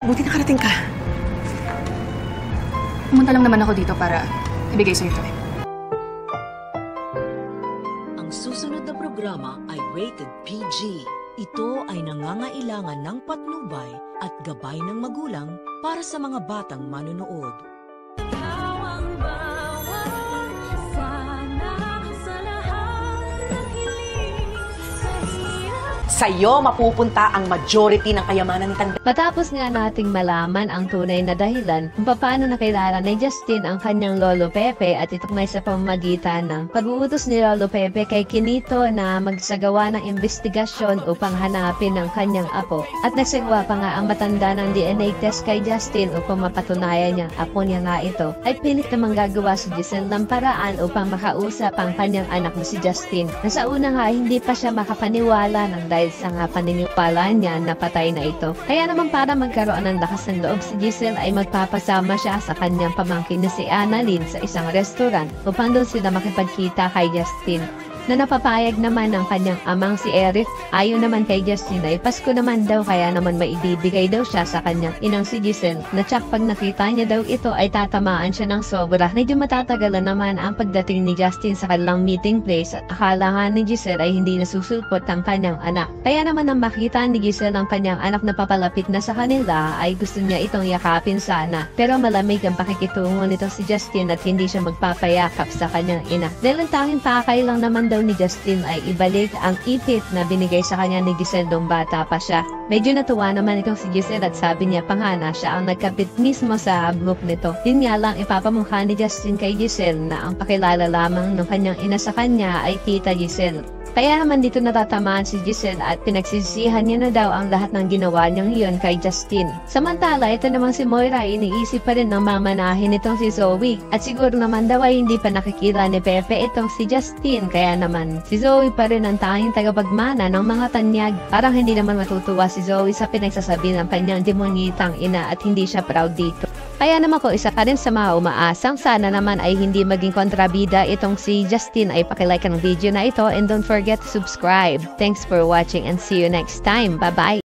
Buti nakarating ka. Pumunta lang naman ako dito para ibigay sa'yo ito. Ang susunod na programa ay rated PG. Ito ay nangangailangan ng patnubay at gabay ng magulang para sa mga batang manonood. Sa'yo mapupunta ang majority ng kayamanan ni Tanda. Matapos nga nating malaman ang tunay na dahilan kung paano nakilala ni Justin ang kanyang Lolo Pepe at ito may sa pamamagitan ng pag-uutos ni Lolo Pepe kay Kinito na magsagawa ng investigasyon upang hanapin ang kanyang apo. At nagsagawa pa nga ang matanda ng DNA test kay Justin upang mapatunayan niya apo niya nga ito. Ay pilit namang gagawa si Giselle ng paraan upang makausap ang kanyang anak na si Justin. Nasa una nga hindi pa siya makapaniwala ng dahil sa nga paniniwala niya na patay na ito. Kaya naman para magkaroon ng lakas ng loob si Giselle ay magpapasama siya sa kanyang pamangkin na si Annalyn sa isang restaurant upang doon sila makipagkita kay Justin. Na napapayag naman ng kanyang amang si Eric. Ayon naman kay Justin ay Pasko naman daw kaya naman maibibigay daw siya sa kanyang inang si Giselle na tsak pag nakita niya daw ito ay tatamaan siya ng sobra. Medyo matatagalan naman ang pagdating ni Justin sa kanilang meeting place at akala nga ni Giselle ay hindi nasusulpot ang kanyang anak. Kaya naman nang makita ni Giselle ang kanyang anak na papalapit na sa kanila ay gusto niya itong yakapin sana. Pero malamig ang pakikitungo nito si Justin at hindi siya magpapayakap sa kanyang ina. Dahil ang tanging pakay lang naman daw ni Justin ay ibalik ang ipit na binigay sa kanya ni Giselle nung bata pa siya. Medyo natuwa naman itong si Giselle at sabi niya pa nga na siya ang nagkapit mismo sa group nito. Yun nga lang ipapamukha ni Justin kay Giselle na ang pakilala lamang ng kanyang ina sa kanya ay Tita Giselle. Kaya naman dito natatamaan si Giselle at pinagsisisihan niya na daw ang lahat ng ginawa niyang iyon kay Justin. Samantala, ito namang si Moira iniisip pa rin ng mamanahin itong si Zoe. At siguro naman daw ay hindi pa nakikita ni Pepe itong si Justin. Kaya naman, si Zoe pa rin ang tanging tagapagmana ng mga tanyag. Parang hindi naman matutuwa si Zoe sa pinagsasabi ng kanyang demonyitang ina at hindi siya proud dito. Kaya naman ko isa ka rin sa mga umaasang sana naman ay hindi maging kontrabida itong si Justin ay pakilike ang video na ito and don't forget to subscribe. Thanks for watching and see you next time. Bye-bye!